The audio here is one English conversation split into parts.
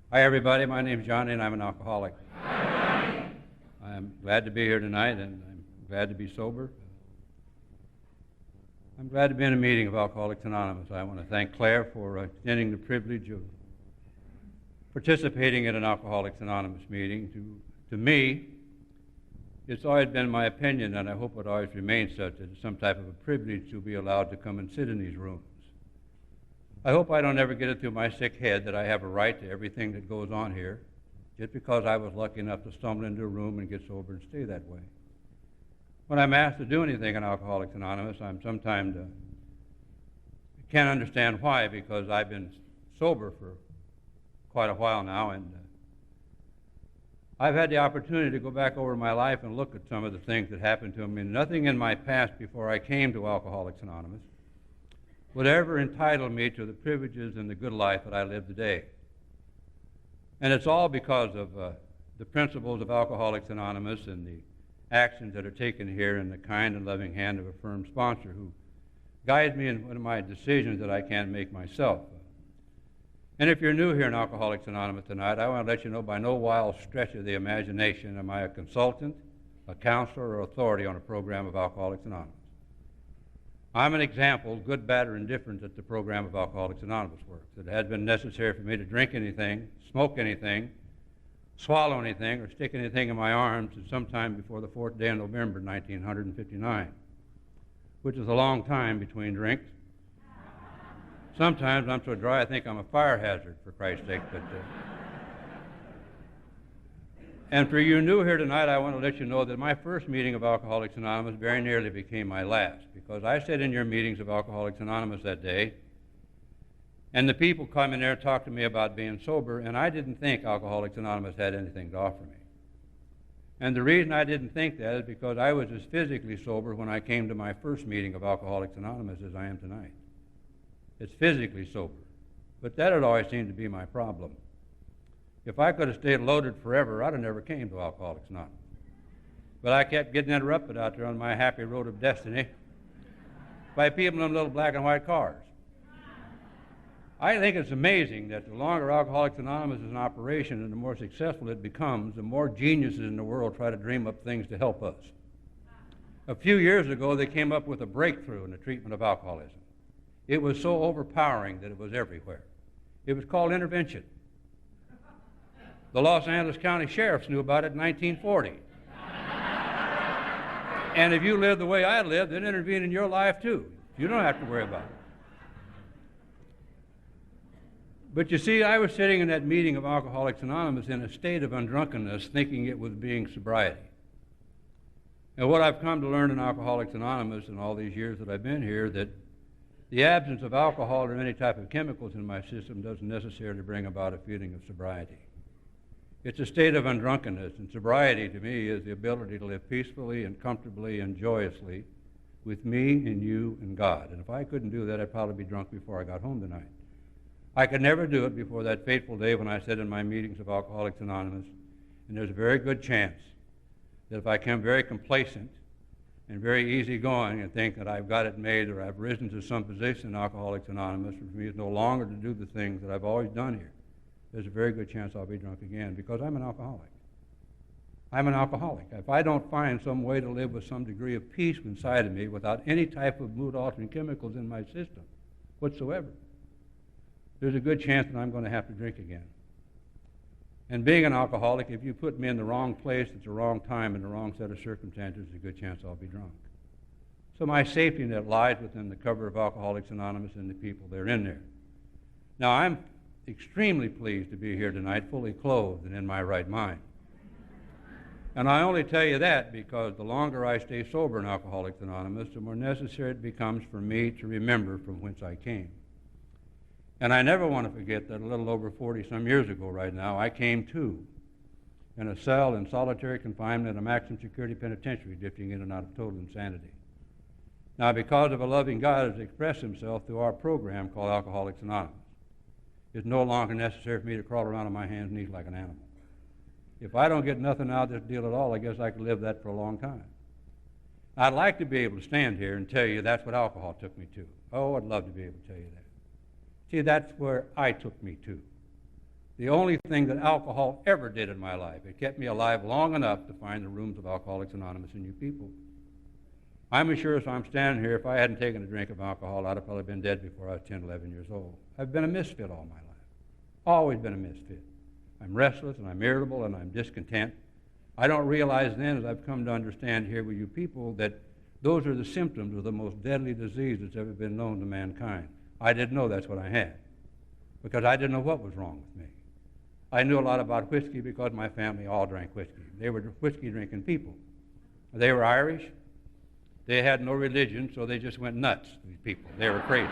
Hi, everybody. My name's Johnny, and I'm an alcoholic. I'm glad to be here tonight, and I'm glad to be sober. I'm glad to be in a meeting of Alcoholics Anonymous. I want to thank Claire for extending the privilege of participating in an Alcoholics Anonymous meeting. To me, it's always been my opinion, and I hope it always remains such, that it's some type of a privilege to be allowed to come and sit in these rooms. I hope I don't ever get it through my sick head that I have a right to everything that goes on here, just because I was lucky enough to stumble into a room and get sober and stay that way. When I'm asked to do anything in Alcoholics Anonymous, I'm sometimes can't understand why, because I've been sober for quite a while now, and I've had the opportunity to go back over my life and look at some of the things that happened to me. Nothing in my past before I came to Alcoholics Anonymous would ever entitle me to the privileges and the good life that I live today. And it's all because of the principles of Alcoholics Anonymous and the actions that are taken here in the kind and loving hand of a firm sponsor who guides me in one of my decisions that I can't make myself. And if you're new here in Alcoholics Anonymous tonight, I want to let you know by no wild stretch of the imagination am I a consultant, a counselor, or authority on a program of Alcoholics Anonymous. I'm an example, good, bad, or indifferent, that the program of Alcoholics Anonymous works. It has been necessary for me to drink anything, smoke anything, swallow anything, or stick anything in my arms at some time before the 4th day of November, 1959, which is a long time between drinks. Sometimes I'm so dry I think I'm a fire hazard, for Christ's sake. And for you new here tonight, I want to let you know that my first meeting of Alcoholics Anonymous very nearly became my last, because I sat in your meetings of Alcoholics Anonymous that day, and the people come in there and talk to me about being sober, and I didn't think Alcoholics Anonymous had anything to offer me. And the reason I didn't think that is because I was as physically sober when I came to my first meeting of Alcoholics Anonymous as I am tonight. It's physically sober. But that had always seemed to be my problem. If I could have stayed loaded forever, I'd have never came to Alcoholics Anonymous. But I kept getting interrupted out there on my happy road of destiny by people in little black and white cars. I think it's amazing that the longer Alcoholics Anonymous is in operation and the more successful it becomes, the more geniuses in the world try to dream up things to help us. A few years ago, they came up with a breakthrough in the treatment of alcoholism. It was so overpowering that it was everywhere. It was called intervention. The Los Angeles County Sheriffs knew about it in 1940. And if you live the way I lived, they'd intervene in your life too. You don't have to worry about it. But you see, I was sitting in that meeting of Alcoholics Anonymous in a state of undrunkenness, thinking it was being sobriety. And what I've come to learn in Alcoholics Anonymous in all these years that I've been here, that the absence of alcohol or any type of chemicals in my system doesn't necessarily bring about a feeling of sobriety. It's a state of undrunkenness, and sobriety to me is the ability to live peacefully and comfortably and joyously with me and you and God. And if I couldn't do that, I'd probably be drunk before I got home tonight. I could never do it before that fateful day when I sat in my meetings of Alcoholics Anonymous, and there's a very good chance that if I become very complacent and very easygoing and think that I've got it made or I've risen to some position in Alcoholics Anonymous, for me it's no longer to do the things that I've always done here, there's a very good chance I'll be drunk again, because I'm an alcoholic. I'm an alcoholic. If I don't find some way to live with some degree of peace inside of me without any type of mood-altering chemicals in my system whatsoever, there's a good chance that I'm going to have to drink again. And being an alcoholic, if you put me in the wrong place at the wrong time in the wrong set of circumstances, there's a good chance I'll be drunk. So my safety net lies within the cover of Alcoholics Anonymous and the people that are in there. Now, I'm extremely pleased to be here tonight, fully clothed and in my right mind. And I only tell you that because the longer I stay sober in Alcoholics Anonymous, the more necessary it becomes for me to remember from whence I came. And I never want to forget that a little over 40-some years ago right now, I came to in a cell in solitary confinement in a maximum security penitentiary, drifting in and out of total insanity. Now, because of a loving God has expressed himself through our program called Alcoholics Anonymous, it's no longer necessary for me to crawl around on my hands and knees like an animal. If I don't get nothing out of this deal at all, I guess I could live that for a long time. I'd like to be able to stand here and tell you that's what alcohol took me to. Oh, I'd love to be able to tell you that. See, that's where I took me to. The only thing that alcohol ever did in my life. It kept me alive long enough to find the rooms of Alcoholics Anonymous and you people. I'm as sure as I'm standing here, if I hadn't taken a drink of alcohol, I'd have probably been dead before I was 10, 11 years old. I've been a misfit all my life. Always been a misfit. I'm restless, and I'm irritable, and I'm discontent. I don't realize then, as I've come to understand here with you people, that those are the symptoms of the most deadly disease that's ever been known to mankind. I didn't know that's what I had, because I didn't know what was wrong with me. I knew a lot about whiskey because my family all drank whiskey. They were whiskey-drinking people. They were Irish. They had no religion, so they just went nuts, these people. They were crazy.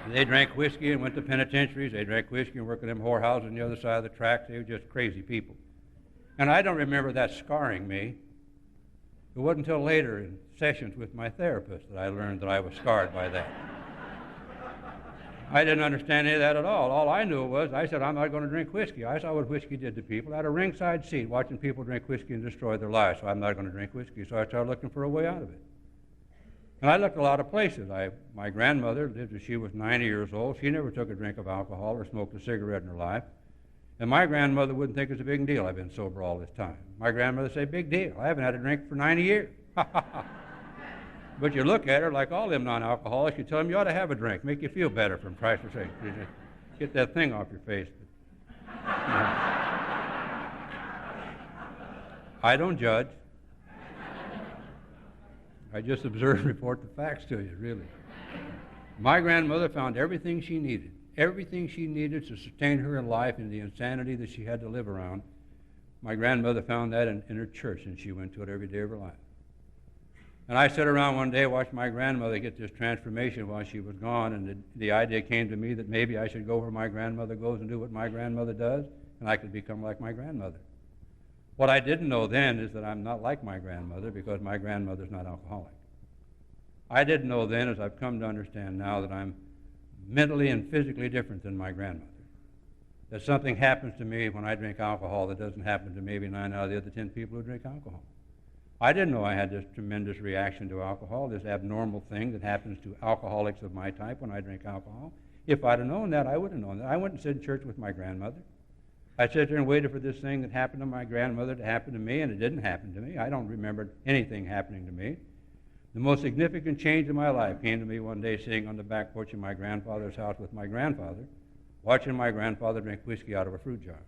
They drank whiskey and went to penitentiaries. They drank whiskey and worked in them whorehouses on the other side of the tracks. They were just crazy people. And I don't remember that scarring me. It wasn't until later in sessions with my therapist that I learned that I was scarred by that. I didn't understand any of that at all. All I knew was, I said, I'm not going to drink whiskey. I saw what whiskey did to people. I had a ringside seat watching people drink whiskey and destroy their lives, so I'm not going to drink whiskey. So I started looking for a way out of it. And I looked a lot of places. My grandmother lived till she was 90 years old. She never took a drink of alcohol or smoked a cigarette in her life. And my grandmother wouldn't think it's a big deal I've been sober all this time. My grandmother said, big deal. I haven't had a drink for 90 years. But you look at her like all them non-alcoholics, you tell them you ought to have a drink, make you feel better, from Christ's sake. Get that thing off your face. I don't judge. I just observe and report the facts to you, really. My grandmother found everything she needed to sustain her in life and the insanity that she had to live around. My grandmother found that in her church, and she went to it every day of her life. And I sat around one day, watched my grandmother get this transformation while she was gone, and the idea came to me that maybe I should go where my grandmother goes and do what my grandmother does, and I could become like my grandmother. What I didn't know then is that I'm not like my grandmother, because my grandmother's not alcoholic. I didn't know then, as I've come to understand now, that I'm mentally and physically different than my grandmother. That something happens to me when I drink alcohol that doesn't happen to maybe 9 out of the other 10 people who drink alcohol. I didn't know I had this tremendous reaction to alcohol, this abnormal thing that happens to alcoholics of my type when I drink alcohol. If I'd have known that, I would have known that. I went and sat in church with my grandmother. I sat there and waited for this thing that happened to my grandmother to happen to me, and it didn't happen to me. I don't remember anything happening to me. The most significant change in my life came to me one day sitting on the back porch of my grandfather's house with my grandfather, watching my grandfather drink whiskey out of a fruit jar.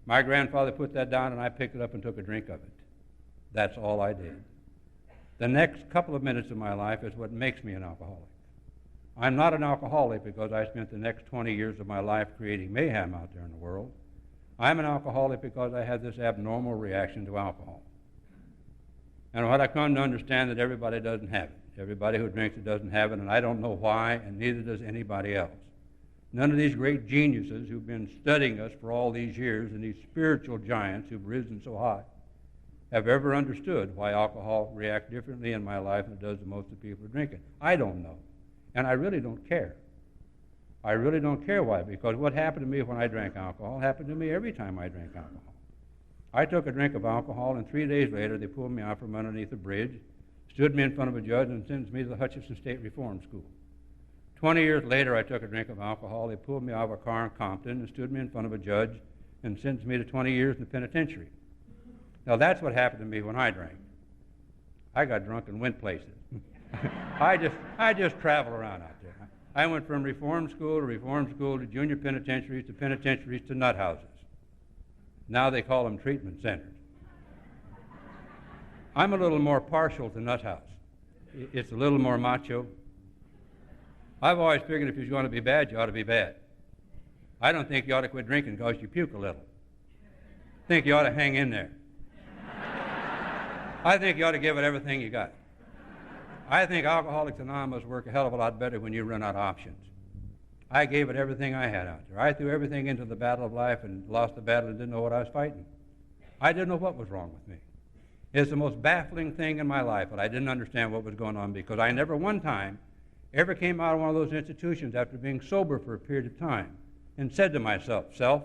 My grandfather put that down, and I picked it up and took a drink of it. That's all I did. The next couple of minutes of my life is what makes me an alcoholic. I'm not an alcoholic because I spent the next 20 years of my life creating mayhem out there in the world. I'm an alcoholic because I had this abnormal reaction to alcohol. And what I've come to understand that everybody doesn't have it. Everybody who drinks it doesn't have it, and I don't know why, and neither does anybody else. None of these great geniuses who've been studying us for all these years, and these spiritual giants who've risen so high, have ever understood why alcohol reacts differently in my life than it does to most of the people who drink it. I don't know, and I really don't care. I really don't care why, because what happened to me when I drank alcohol happened to me every time I drank alcohol. I took a drink of alcohol, and 3 days later they pulled me out from underneath a bridge, stood me in front of a judge, and sentenced me to the Hutchinson State Reform School. 20 years later, I took a drink of alcohol. They pulled me out of a car in Compton and stood me in front of a judge and sentenced me to 20 years in the penitentiary. Now, that's what happened to me when I drank. I got drunk and went places. I just travel around out there. I went from reform school to junior penitentiaries to nut houses. Now they call them treatment centers. I'm a little more partial to nut house. It's a little more macho. I've always figured if you're going to be bad, you ought to be bad. I don't think you ought to quit drinking because you puke a little. I think you ought to hang in there. I think you ought to give it everything you got. I think Alcoholics Anonymous work a hell of a lot better when you run out of options. I gave it everything I had out there. I threw everything into the battle of life and lost the battle and didn't know what I was fighting. I didn't know what was wrong with me. It's the most baffling thing in my life, but I didn't understand what was going on because I never one time ever came out of one of those institutions after being sober for a period of time and said to myself, Self,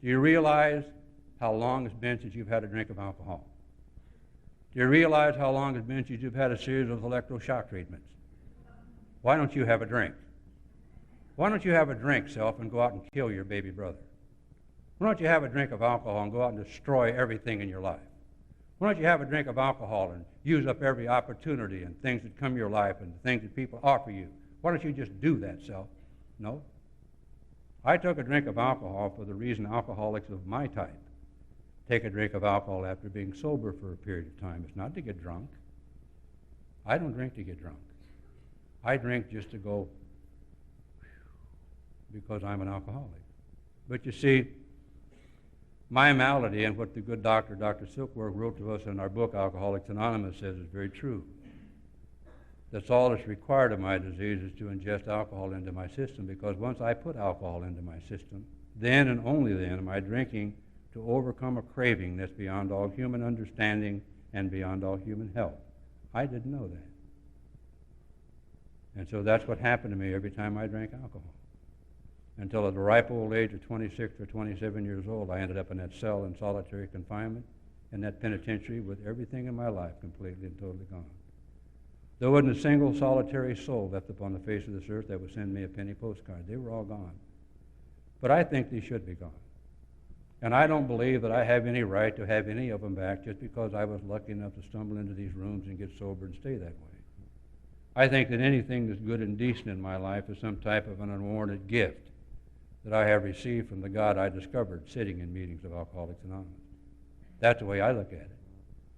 do you realize how long it's been since you've had a drink of alcohol? Do you realize how long it's been since you've had a series of electroshock treatments? Why don't you have a drink? Why don't you have a drink, self, and go out and kill your baby brother? Why don't you have a drink of alcohol and go out and destroy everything in your life? Why don't you have a drink of alcohol and use up every opportunity and things that come your life and things that people offer you? Why don't you just do that, self? No. I took a drink of alcohol for the reason alcoholics of my type take a drink of alcohol after being sober for a period of time. It's not to get drunk. I don't drink to get drunk. I drink just to go because I'm an alcoholic. But you see, my malady and what the good doctor, Dr. Silkworth, wrote to us in our book, Alcoholics Anonymous, says is very true. That's all that's required of my disease is to ingest alcohol into my system, because once I put alcohol into my system, then and only then am I drinking to overcome a craving that's beyond all human understanding and beyond all human help. I didn't know that. And so that's what happened to me every time I drank alcohol. Until at the ripe old age of 26 or 27 years old, I ended up in that cell in solitary confinement, in that penitentiary, with everything in my life completely and totally gone. There wasn't a single solitary soul left upon the face of this earth that would send me a penny postcard. They were all gone. But I think they should be gone. And I don't believe that I have any right to have any of them back just because I was lucky enough to stumble into these rooms and get sober and stay that way. I think that anything that's good and decent in my life is some type of an unwarranted gift that I have received from the God I discovered sitting in meetings of Alcoholics Anonymous. That's the way I look at it.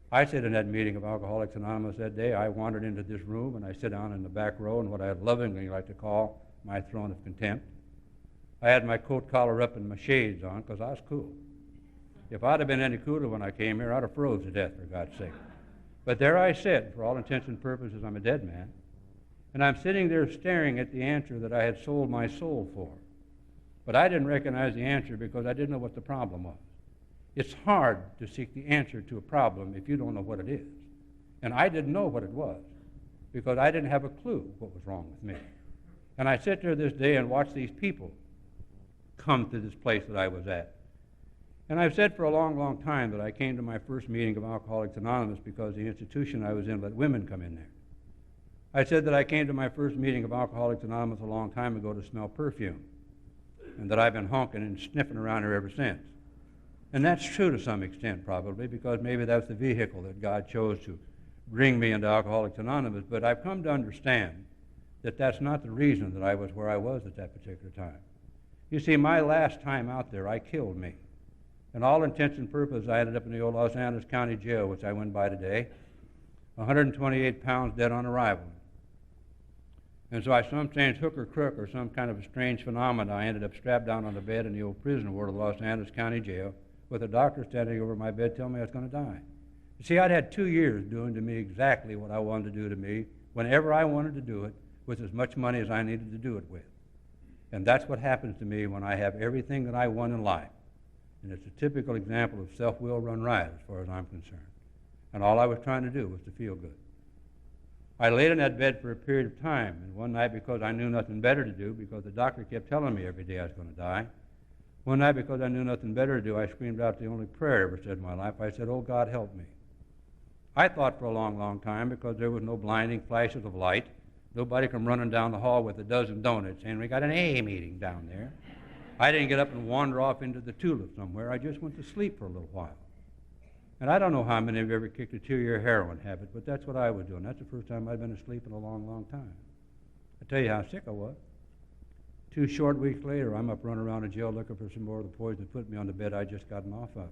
I sit in that meeting of Alcoholics Anonymous that day. I wandered into this room, and I sit down in the back row in what I lovingly like to call my throne of contempt. I had my coat collar up and my shades on because I was cool. If I'd have been any cooler when I came here, I'd have froze to death, for God's sake. But there I sit. For all intents and purposes, I'm a dead man. And I'm sitting there staring at the answer that I had sold my soul for. But I didn't recognize the answer because I didn't know what the problem was. It's hard to seek the answer to a problem if you don't know what it is. And I didn't know what it was because I didn't have a clue what was wrong with me. And I sit there this day and watch these people come to this place that I was at. And I've said for a long, long time that I came to my first meeting of Alcoholics Anonymous because the institution I was in let women come in there. I said that I came to my first meeting of Alcoholics Anonymous a long time ago to smell perfume, and that I've been honking and sniffing around here ever since. And that's true to some extent, probably, because maybe that's the vehicle that God chose to bring me into Alcoholics Anonymous. But I've come to understand that that's not the reason that I was where I was at that particular time. You see, my last time out there, I killed me. And all intents and purposes, I ended up in the old Los Angeles County Jail, which I went by today, 128 pounds dead on arrival. And so I some strange hook or crook or some kind of a strange phenomenon, I ended up strapped down on the bed in the old prison ward of the Los Angeles County Jail with a doctor standing over my bed telling me I was going to die. You see, I'd had 2 years doing to me exactly what I wanted to do to me whenever I wanted to do it with as much money as I needed to do it with. And that's what happens to me when I have everything that I want in life. And it's a typical example of self-will run riot as far as I'm concerned. And all I was trying to do was to feel good. I laid in that bed for a period of time, and one night because I knew nothing better to do, because the doctor kept telling me every day I was going to die, one night because I knew nothing better to do, I screamed out the only prayer I ever said in my life. I said, "Oh, God, help me." I thought for a long, long time, because there was no blinding flashes of light, nobody come running down the hall with a dozen donuts saying, "We got an AA meeting down there." I didn't get up and wander off into the tulip somewhere. I just went to sleep for a little while. And I don't know how many of you ever kicked a 2-year heroin habit, but that's what I was doing. That's the first time I'd been asleep in a long, long time. I tell you how sick I was. 2 short weeks later, I'm up running around the jail looking for some more of the poison to put me on the bed I'd just gotten off of.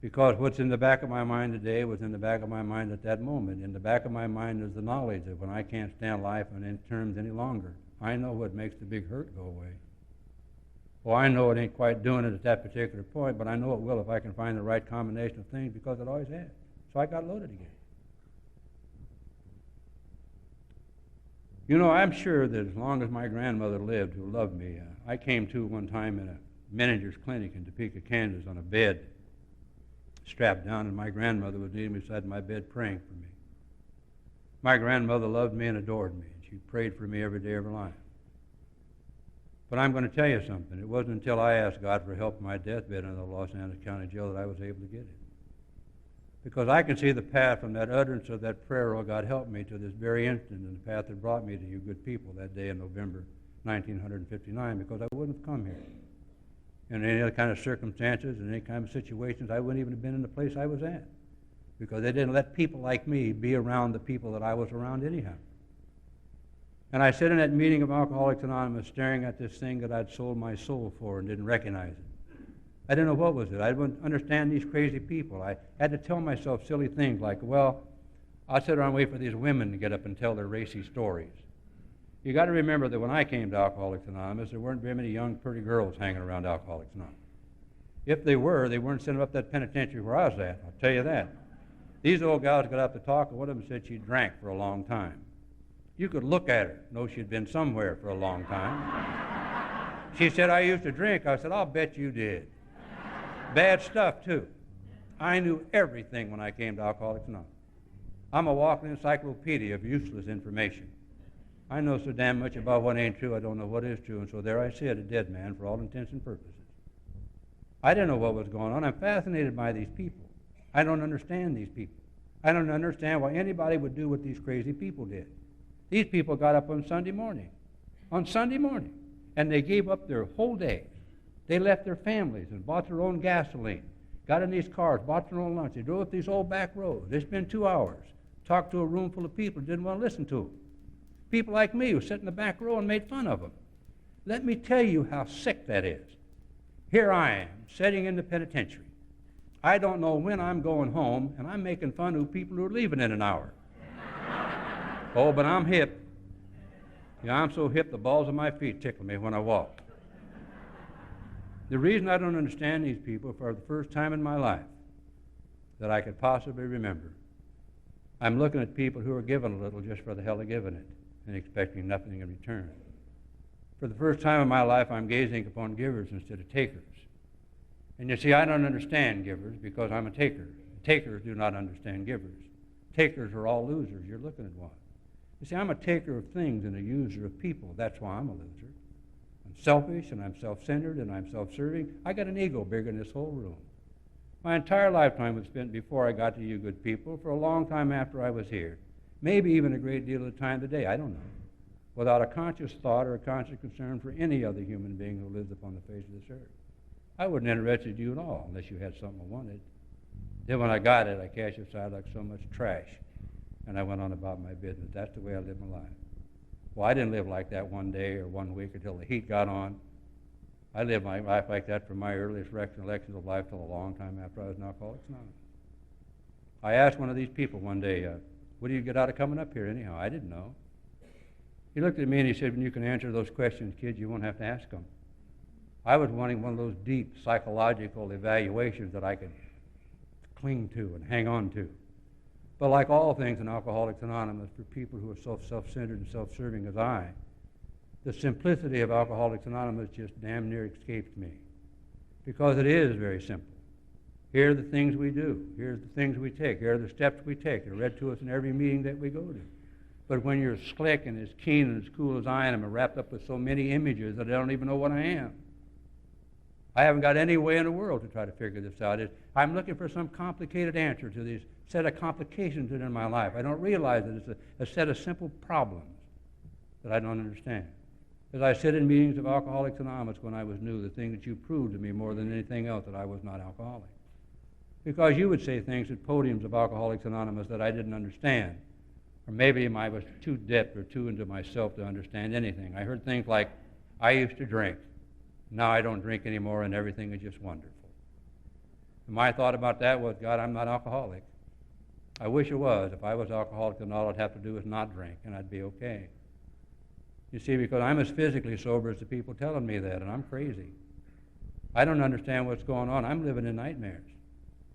Because what's in the back of my mind today was in the back of my mind at that moment. In the back of my mind is the knowledge that when I can't stand life on any terms any longer, I know what makes the big hurt go away. Well, I know it ain't quite doing it at that particular point, but I know it will if I can find the right combination of things, because it always has. So I got loaded again. You know, I'm sure that as long as my grandmother lived, who loved me, I came to one time in a manager's clinic in Topeka, Kansas, on a bed, strapped down, and my grandmother was kneeling beside my bed praying for me. My grandmother loved me and adored me, and she prayed for me every day of her life. But I'm going to tell you something. It wasn't until I asked God for help in my deathbed in the Los Angeles County Jail that I was able to get it. Because I can see the path from that utterance of that prayer, oh God help me, to this very instant, and the path that brought me to you good people that day in November 1959, because I wouldn't have come here. In any other kind of circumstances, in any kind of situations, I wouldn't even have been in the place I was at. Because they didn't let people like me be around the people that I was around anyhow. And I sat in that meeting of Alcoholics Anonymous staring at this thing that I'd sold my soul for and didn't recognize it. I didn't know what was it. I didn't understand these crazy people. I had to tell myself silly things like, well, I'll sit around and wait for these women to get up and tell their racy stories. You got to remember that when I came to Alcoholics Anonymous, there weren't very many young, pretty girls hanging around Alcoholics Anonymous. If they were, they weren't sending up that penitentiary where I was at, I'll tell you that. These old gals got up to talk, and one of them said she drank for a long time. You could look at her, know she'd been somewhere for a long time. She said, I used to drink. I said, I'll bet you did. Bad stuff, too. I knew everything when I came to Alcoholics Anonymous. I'm a walking encyclopedia of useless information. I know so damn much about what ain't true, I don't know what is true, and so there I sit, a dead man for all intents and purposes. I didn't know what was going on. I'm fascinated by these people. I don't understand these people. I don't understand why anybody would do what these crazy people did. These people got up on Sunday morning, and they gave up their whole day. They left their families and bought their own gasoline, got in these cars, bought their own lunch. They drove up these old back roads. They spent 2 hours, talked to a room full of people who didn't want to listen to them. People like me who sat in the back row and made fun of them. Let me tell you how sick that is. Here I am, sitting in the penitentiary. I don't know when I'm going home, and I'm making fun of people who are leaving in an hour. Oh, but I'm hip. Yeah, I'm so hip the balls of my feet tickle me when I walk. The reason I don't understand these people for the first time in my life that I could possibly remember, I'm looking at people who are given a little just for the hell of giving it and expecting nothing in return. For the first time in my life, I'm gazing upon givers instead of takers. And you see, I don't understand givers because I'm a taker. Takers do not understand givers. Takers are all losers. You're looking at one. You see, I'm a taker of things and a user of people. That's why I'm a loser. I'm selfish, and I'm self-centered, and I'm self-serving. I got an ego bigger than this whole room. My entire lifetime was spent before I got to you good people, for a long time after I was here, maybe even a great deal of the time today, I don't know, without a conscious thought or a conscious concern for any other human being who lives upon the face of this earth. I wouldn't have interested you at all unless you had something I wanted. Then when I got it, I cast it aside like so much trash, and I went on about my business. That's the way I lived my life. Well, I didn't live like that one day or 1 week until the heat got on. I lived my life like that from my earliest recollections of life till a long time after I was an Alcoholics Anonymous. I asked one of these people one day, what do you get out of coming up here anyhow? I didn't know. He looked at me and he said, when you can answer those questions, kids, you won't have to ask them. I was wanting one of those deep psychological evaluations that I could cling to and hang on to. But like all things in Alcoholics Anonymous, for people who are so self-centered and self-serving as I, the simplicity of Alcoholics Anonymous just damn near escaped me. Because it is very simple. Here are the things we do. Here's the things we take. Here are the steps we take. They're read to us in every meeting that we go to. But when you're as slick and as keen and as cool as I am and wrapped up with so many images that I don't even know what I am, I haven't got any way in the world to try to figure this out. I'm looking for some complicated answer to these set of complications in my life. I don't realize that it's a set of simple problems that I don't understand. As I sit in meetings of Alcoholics Anonymous when I was new, the thing that you proved to me more than anything else that I was not alcoholic. Because you would say things at podiums of Alcoholics Anonymous that I didn't understand. Or maybe I was too deep or too into myself to understand anything. I heard things like, I used to drink. Now I don't drink anymore and everything is just wonderful. And my thought about that was, God, I'm not alcoholic. I wish it was. If I was alcoholic, then all I'd have to do is not drink and I'd be okay. You see, because I'm as physically sober as the people telling me that, and I'm crazy. I don't understand what's going on. I'm living in nightmares.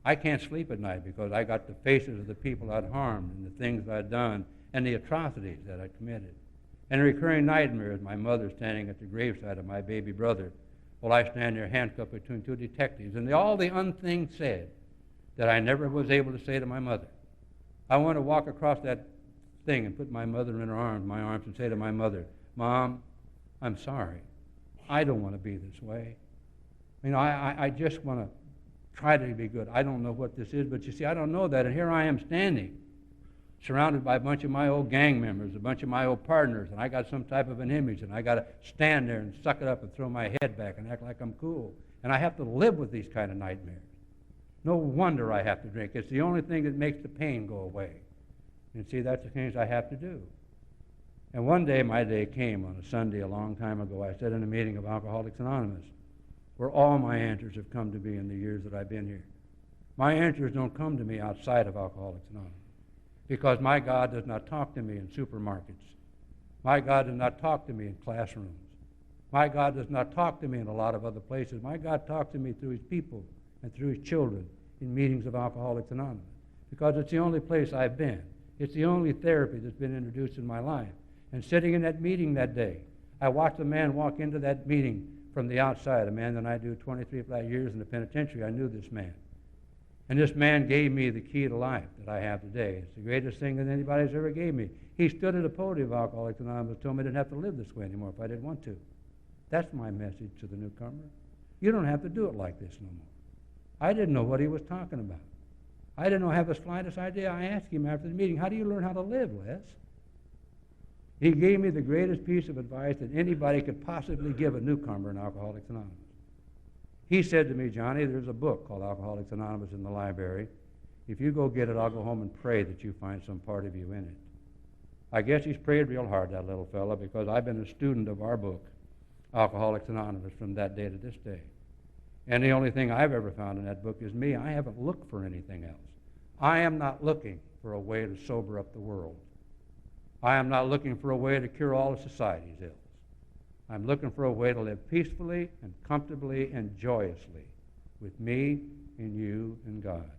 I can't sleep at night because I got the faces of the people I'd harmed and the things I'd done and the atrocities that I'd committed. And a recurring nightmare is my mother standing at the graveside of my baby brother while I stand there handcuffed between two detectives. And all the unthings said that I never was able to say to my mother. I want to walk across that thing and put my mother in my arms, and say to my mother, Mom, I'm sorry. I don't want to be this way. You know, I just want to try to be good. I don't know what this is, but you see, I don't know that. And here I am standing, surrounded by a bunch of my old gang members, a bunch of my old partners, and I got some type of an image, and I got to stand there and suck it up and throw my head back and act like I'm cool. And I have to live with these kind of nightmares. No wonder I have to drink. It's the only thing that makes the pain go away. And see, that's the things I have to do. And one day, my day came on a Sunday a long time ago. I sat in a meeting of Alcoholics Anonymous, where all my answers have come to me in the years that I've been here. My answers don't come to me outside of Alcoholics Anonymous, because my God does not talk to me in supermarkets. My God does not talk to me in classrooms. My God does not talk to me in a lot of other places. My God talks to me through his people and through his children in meetings of Alcoholics Anonymous, because it's the only place I've been. It's the only therapy that's been introduced in my life. And sitting in that meeting that day, I watched a man walk into that meeting from the outside, a man that I do 23 flat years in the penitentiary. I knew this man. And this man gave me the key to life that I have today. It's the greatest thing that anybody's ever gave me. He stood at a podium of Alcoholics Anonymous and told me I didn't have to live this way anymore if I didn't want to. That's my message to the newcomer. You don't have to do it like this no more. I didn't know what he was talking about. I didn't have the slightest idea. I asked him after the meeting, how do you learn how to live, Les? He gave me the greatest piece of advice that anybody could possibly give a newcomer in Alcoholics Anonymous. He said to me, Johnny, there's a book called Alcoholics Anonymous in the library. If you go get it, I'll go home and pray that you find some part of you in it. I guess he's prayed real hard, that little fella, because I've been a student of our book, Alcoholics Anonymous, from that day to this day. And the only thing I've ever found in that book is me. I haven't looked for anything else. I am not looking for a way to sober up the world. I am not looking for a way to cure all of society's ills. I'm looking for a way to live peacefully and comfortably and joyously with me and you and God.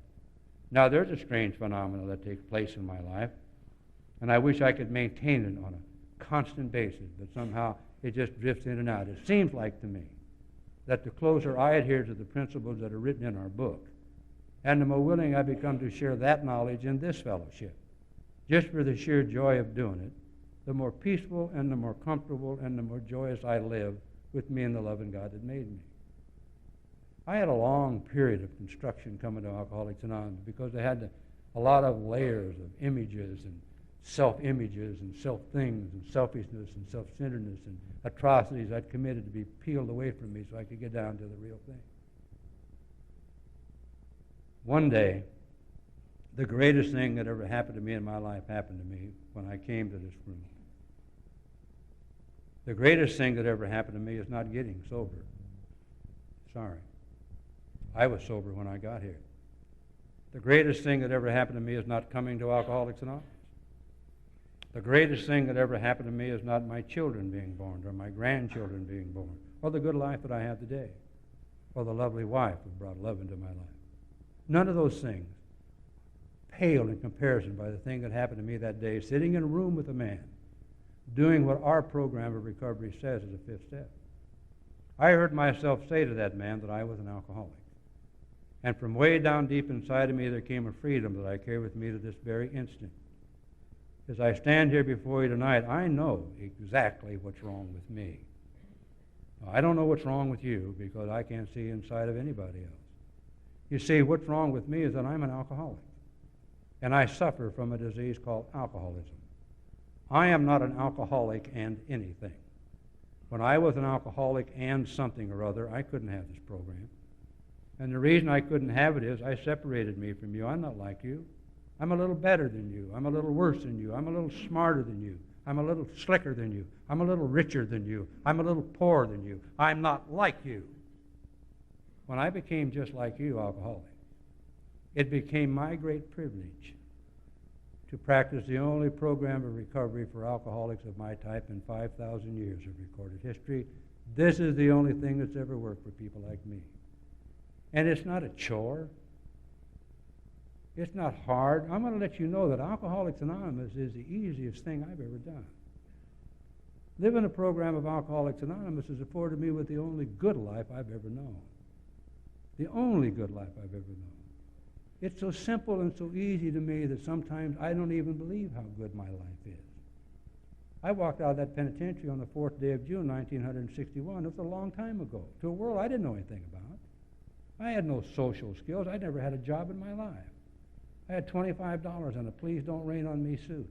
Now, there's a strange phenomenon that takes place in my life, and I wish I could maintain it on a constant basis, but somehow it just drifts in and out. It seems like to me that the closer I adhere to the principles that are written in our book, and the more willing I become to share that knowledge in this fellowship, just for the sheer joy of doing it, the more peaceful and the more comfortable and the more joyous I live with me and the loving God that made me. I had a long period of construction coming to Alcoholics Anonymous because they had a lot of layers of images and self-images and self-things and selfishness and self-centeredness and atrocities I'd committed to be peeled away from me so I could get down to the real thing. One day, the greatest thing that ever happened to me in my life happened to me when I came to this room. The greatest thing that ever happened to me is not getting sober. Sorry. I was sober when I got here. The greatest thing that ever happened to me is not coming to Alcoholics Anonymous. The greatest thing that ever happened to me is not my children being born or my grandchildren being born or the good life that I have today or the lovely wife who brought love into my life. None of those things pale in comparison by the thing that happened to me that day, sitting in a room with a man, doing what our program of recovery says is a fifth step. I heard myself say to that man that I was an alcoholic. And from way down deep inside of me, there came a freedom that I carry with me to this very instant. As I stand here before you tonight, I know exactly what's wrong with me. I don't know what's wrong with you because I can't see inside of anybody else. You see, what's wrong with me is that I'm an alcoholic. And I suffer from a disease called alcoholism. I am not an alcoholic and anything. When I was an alcoholic and something or other, I couldn't have this program. And the reason I couldn't have it is I separated me from you. I'm not like you. I'm a little better than you. I'm a little worse than you. I'm a little smarter than you. I'm a little slicker than you. I'm a little richer than you. I'm a little poorer than you. I'm not like you. When I became just like you, alcoholic, it became my great privilege to practice the only program of recovery for alcoholics of my type in 5,000 years of recorded history. This is the only thing that's ever worked for people like me. And it's not a chore. It's not hard. I'm going to let you know that Alcoholics Anonymous is the easiest thing I've ever done. Living a program of Alcoholics Anonymous has afforded me with the only good life I've ever known. The only good life I've ever known. It's so simple and so easy to me that sometimes I don't even believe how good my life is. I walked out of that penitentiary on the 4th day of June, 1961. It was a long time ago, to a world I didn't know anything about. I had no social skills. I never had a job in my life. I had $25 on a please don't rain on me suit.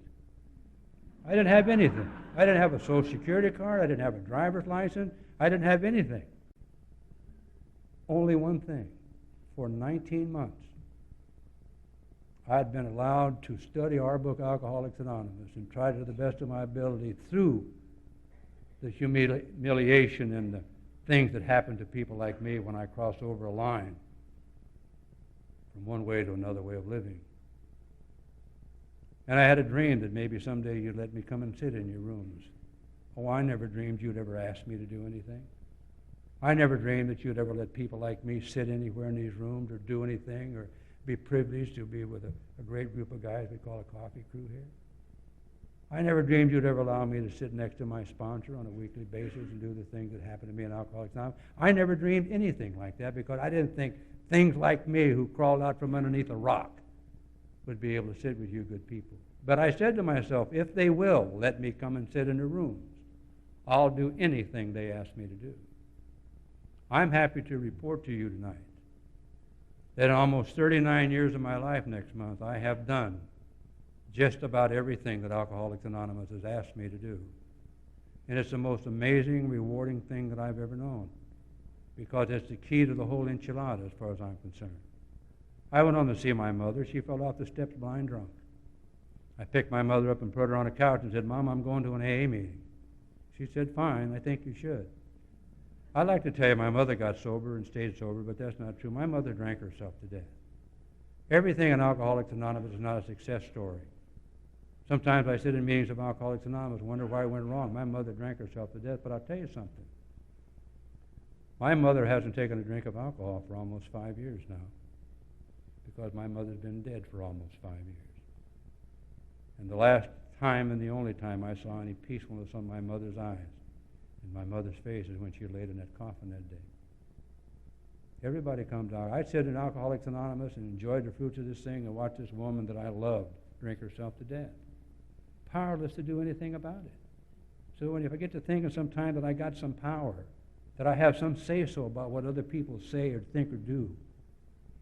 I didn't have anything. I didn't have a Social Security card. I didn't have a driver's license. I didn't have anything. Only one thing. For 19 months, I had been allowed to study our book, Alcoholics Anonymous, and try to the best of my ability through the humiliation and the things that happen to people like me when I cross over a line from one way to another way of living. And I had a dream that maybe someday you'd let me come and sit in your rooms. Oh, I never dreamed you'd ever ask me to do anything. I never dreamed that you'd ever let people like me sit anywhere in these rooms or do anything or be privileged to be with a great group of guys we call a coffee crew here. I never dreamed you'd ever allow me to sit next to my sponsor on a weekly basis and do the things that happen to me in Alcoholics Anonymous. I never dreamed anything like that because I didn't think things like me who crawled out from underneath a rock would be able to sit with you good people. But I said to myself, if they will let me come and sit in the rooms, I'll do anything they ask me to do. I'm happy to report to you tonight that in almost 39 years of my life next month, I have done just about everything that Alcoholics Anonymous has asked me to do. And it's the most amazing, rewarding thing that I've ever known because it's the key to the whole enchilada as far as I'm concerned. I went on to see my mother. She fell off the steps blind drunk. I picked my mother up and put her on a couch and said, Mom, I'm going to an AA meeting. She said, fine, I think you should. I'd like to tell you my mother got sober and stayed sober, but that's not true. My mother drank herself to death. Everything in Alcoholics Anonymous is not a success story. Sometimes I sit in meetings of Alcoholics Anonymous and wonder why it went wrong. My mother drank herself to death, but I'll tell you something. My mother hasn't taken a drink of alcohol for almost 5 years now because my mother's been dead for almost 5 years. And the last time and the only time I saw any peacefulness on my mother's eyes and my mother's face is when she laid in that coffin that day. Everybody comes out. I sit in Alcoholics Anonymous and enjoyed the fruits of this thing and watched this woman that I loved drink herself to death. Powerless to do anything about it. So if I get to thinking sometime that I got some power, that I have some say-so about what other people say or think or do,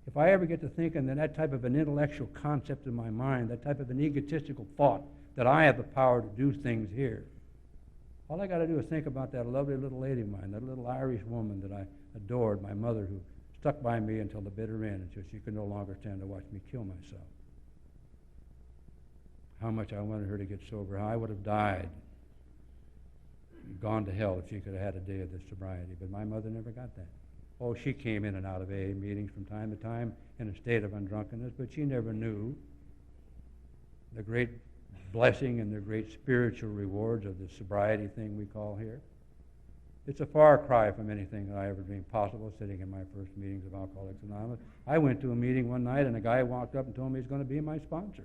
if I ever get to thinking that type of an intellectual concept in my mind, that type of an egotistical thought, that I have the power to do things here, all I got to do is think about that lovely little lady of mine, that little Irish woman that I adored, my mother, who stuck by me until the bitter end, until she could no longer stand to watch me kill myself. How much I wanted her to get sober, how I would have died, gone to hell if she could have had a day of this sobriety. But my mother never got that. Oh, she came in and out of AA meetings from time to time in a state of undrunkenness, but she never knew the great blessing and the great spiritual rewards of the sobriety thing we call here. It's a far cry from anything that I ever dreamed possible sitting in my first meetings of Alcoholics Anonymous. I went to a meeting one night and a guy walked up and told me he's going to be my sponsor.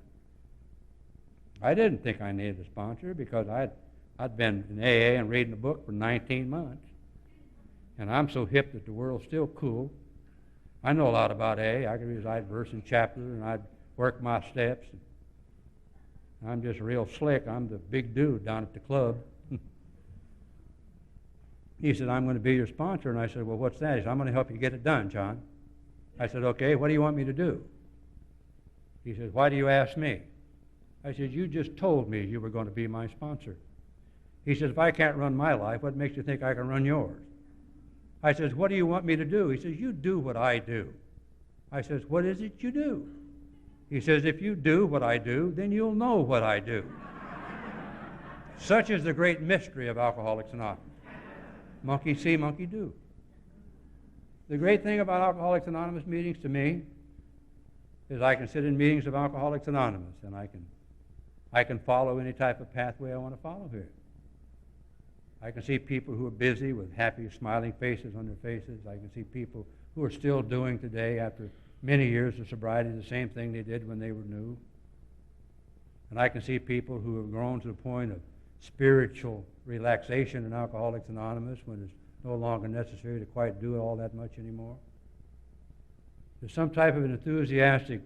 I didn't think I needed a sponsor because I'd been in AA and reading a book for 19 months. And I'm so hip that the world's still cool. I know a lot about AA. I could recite verse and chapter, and I'd work my steps. I'm just real slick. I'm the big dude down at the club. He said, I'm going to be your sponsor. And I said, well, what's that? He said, I'm going to help you get it done, John. I said, okay, what do you want me to do? He said, why do you ask me? I said, you just told me you were going to be my sponsor. He says, if I can't run my life, what makes you think I can run yours? I says, what do you want me to do? He says, you do what I do. I says, what is it you do? He says, if you do what I do, then you'll know what I do. Such is the great mystery of Alcoholics Anonymous. Monkey see, monkey do. The great thing about Alcoholics Anonymous meetings to me is I can sit in meetings of Alcoholics Anonymous and I can follow any type of pathway I want to follow here. I can see people who are busy with happy, smiling faces on their faces. I can see people who are still doing today, after many years of sobriety, the same thing they did when they were new. And I can see people who have grown to the point of spiritual relaxation in Alcoholics Anonymous when it's no longer necessary to quite do all that much anymore. There's some type of an enthusiastic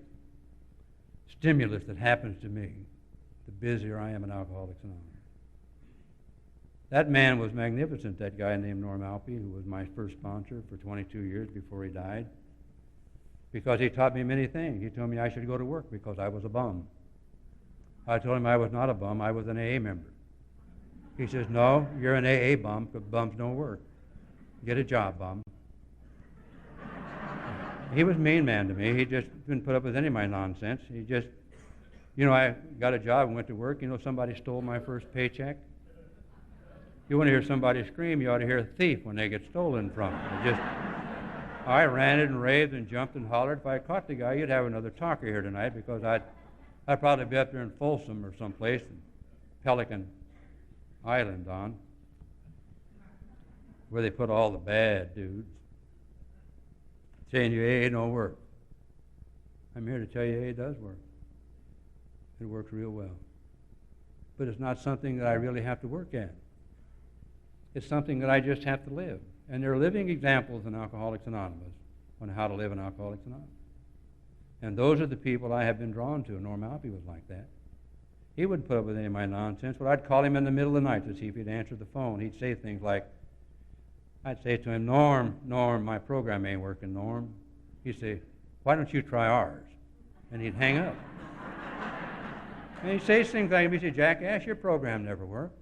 stimulus that happens to me the busier I am in Alcoholics Anonymous. That man was magnificent, that guy named Norm Alpe, who was my first sponsor for 22 years before he died. because he taught me many things. He told me I should go to work because I was a bum. I told him I was not a bum, I was an AA member. He says, no, you're an AA bum, because bums don't work. Get a job, bum. He was a mean man to me. He just didn't put up with any of my nonsense. He just, I got a job and went to work. Somebody stole my first paycheck. You want to hear somebody scream, you ought to hear a thief when they get stolen from. I ran it and raved and jumped and hollered. If I caught the guy, you'd have another talker here tonight, because I'd probably be up there in Folsom or someplace, in Pelican Island where they put all the bad dudes, saying your AA don't work. I'm here to tell you AA does work. It works real well. But it's not something that I really have to work at. It's something that I just have to live. And there are living examples in Alcoholics Anonymous on how to live in Alcoholics Anonymous. And those are the people I have been drawn to. Norm Alfie was like that. He wouldn't put up with any of my nonsense, but I'd call him in the middle of the night to see if he'd answer the phone. He'd say things like, I'd say to him, Norm, my program ain't working, Norm. He'd say, why don't you try ours? And he'd hang up. And he'd say things like, he'd say, jackass, your program never worked.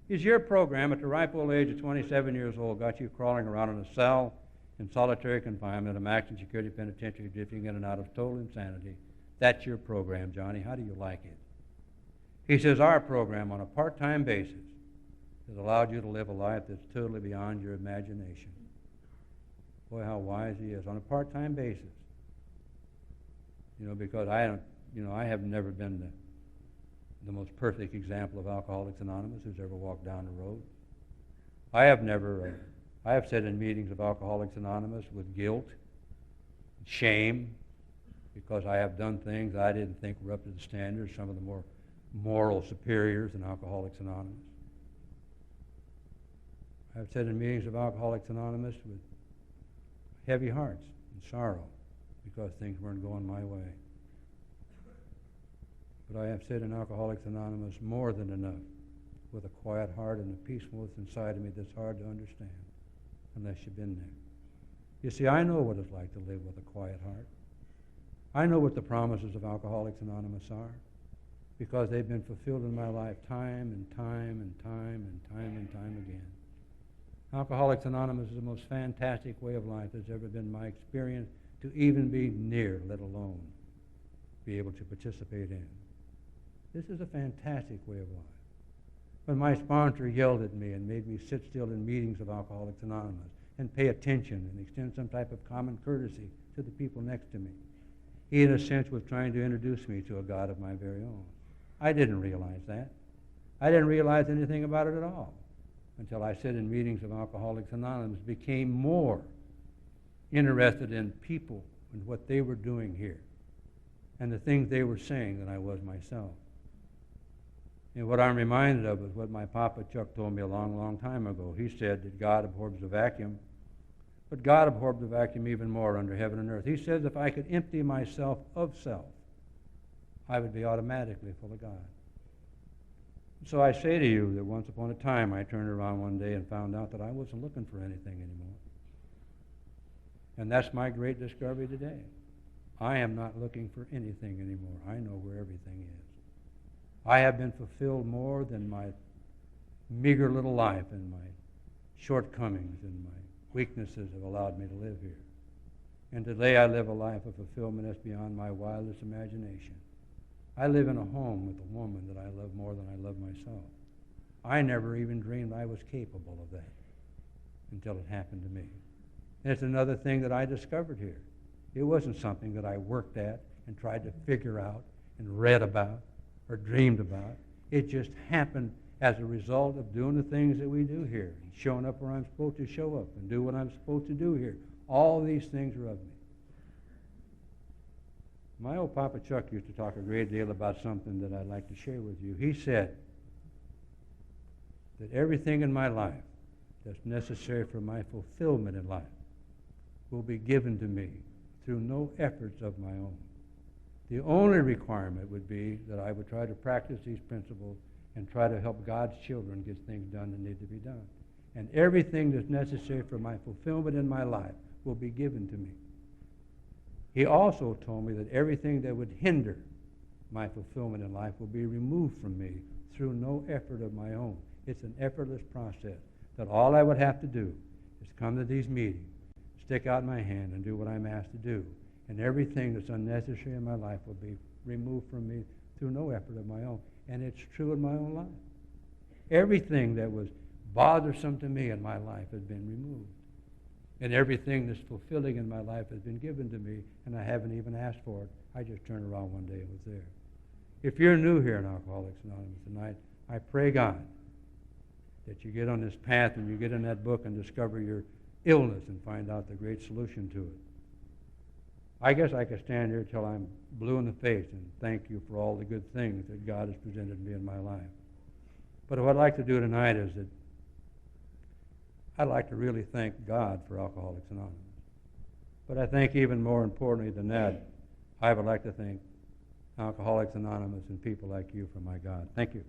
Is your program at the ripe old age of 27 years old got you crawling around in a cell in solitary confinement, a maximum security penitentiary, drifting in and out of total insanity? That's your program, Johnny. How do you like it? He says, our program on a part-time basis has allowed you to live a life that's totally beyond your imagination. Boy, how wise he is. On a part-time basis. Because I have never been the most perfect example of Alcoholics Anonymous who's ever walked down the road. I have said in meetings of Alcoholics Anonymous with guilt, shame, because I have done things I didn't think were up to the standards, some of the more moral superiors in Alcoholics Anonymous. I've said in meetings of Alcoholics Anonymous with heavy hearts and sorrow because things weren't going my way. But I have said in Alcoholics Anonymous more than enough, with a quiet heart and a peacefulness inside of me that's hard to understand unless you've been there. You see, I know what it's like to live with a quiet heart. I know what the promises of Alcoholics Anonymous are, because they've been fulfilled in my life time and time and time and time and time again. Alcoholics Anonymous is the most fantastic way of life that's ever been my experience to even be near, let alone be able to participate in. This is a fantastic way of life. When my sponsor yelled at me and made me sit still in meetings of Alcoholics Anonymous and pay attention and extend some type of common courtesy to the people next to me, he, in a sense, was trying to introduce me to a God of my very own. I didn't realize that. I didn't realize anything about it at all until I sat in meetings of Alcoholics Anonymous, became more interested in people and what they were doing here and the things they were saying than I was myself. And what I'm reminded of is what my Papa Chuck told me a long, long time ago. He said that God abhors the vacuum, but God abhors the vacuum even more under heaven and earth. He says if I could empty myself of self, I would be automatically full of God. So I say to you that once upon a time I turned around one day and found out that I wasn't looking for anything anymore. And that's my great discovery today. I am not looking for anything anymore. I know where everything is. I have been fulfilled more than my meager little life and my shortcomings and my weaknesses have allowed me to live here. And today I live a life of fulfillment that's beyond my wildest imagination. I live in a home with a woman that I love more than I love myself. I never even dreamed I was capable of that until it happened to me. And it's another thing that I discovered here. It wasn't something that I worked at and tried to figure out and read about or dreamed about. It just happened as a result of doing the things that we do here, and showing up where I'm supposed to show up and do what I'm supposed to do here. All these things are of me. My old Papa Chuck used to talk a great deal about something that I'd like to share with you. He said that everything in my life that's necessary for my fulfillment in life will be given to me through no efforts of my own. The only requirement would be that I would try to practice these principles and try to help God's children get things done that need to be done. And everything that's necessary for my fulfillment in my life will be given to me. He also told me that everything that would hinder my fulfillment in life will be removed from me through no effort of my own. It's an effortless process, that all I would have to do is come to these meetings, stick out my hand, and do what I'm asked to do. And everything that's unnecessary in my life will be removed from me through no effort of my own. And it's true in my own life. Everything that was bothersome to me in my life has been removed. And everything that's fulfilling in my life has been given to me, and I haven't even asked for it. I just turned around one day and was there. If you're new here in Alcoholics Anonymous tonight, I pray God that you get on this path and you get in that book and discover your illness and find out the great solution to it. I guess I could stand here till I'm blue in the face and thank you for all the good things that God has presented me in my life. But what I'd like to do tonight is that I'd like to really thank God for Alcoholics Anonymous. But I think even more importantly than that, I would like to thank Alcoholics Anonymous and people like you for my God. Thank you.